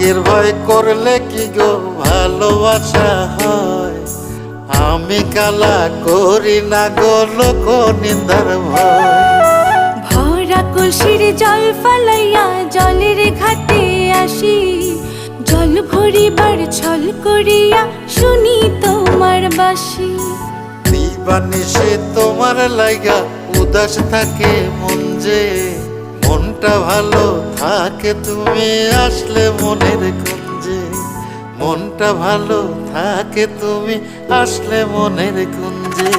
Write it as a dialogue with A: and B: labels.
A: বিয়ের ভয় করলে কি গো ভালোবাসা হয়? আমি কালা করি না গো লোক নিন্দার ভয়।
B: ভরা কলসির জল ফালাইয়া জলের ঘাটে আসি, জল ভরিবার ছল করিয়া শুনি তোমার বাঁশি।
A: দিবানিশি তোমার লাইগা উদাস থাকে মন যে, মনটা ভালো থাকে তুমি আসলে মনের কুঞ্জে। মনটা ভালো থাকে তুমি আসলে মনের কুঞ্জে।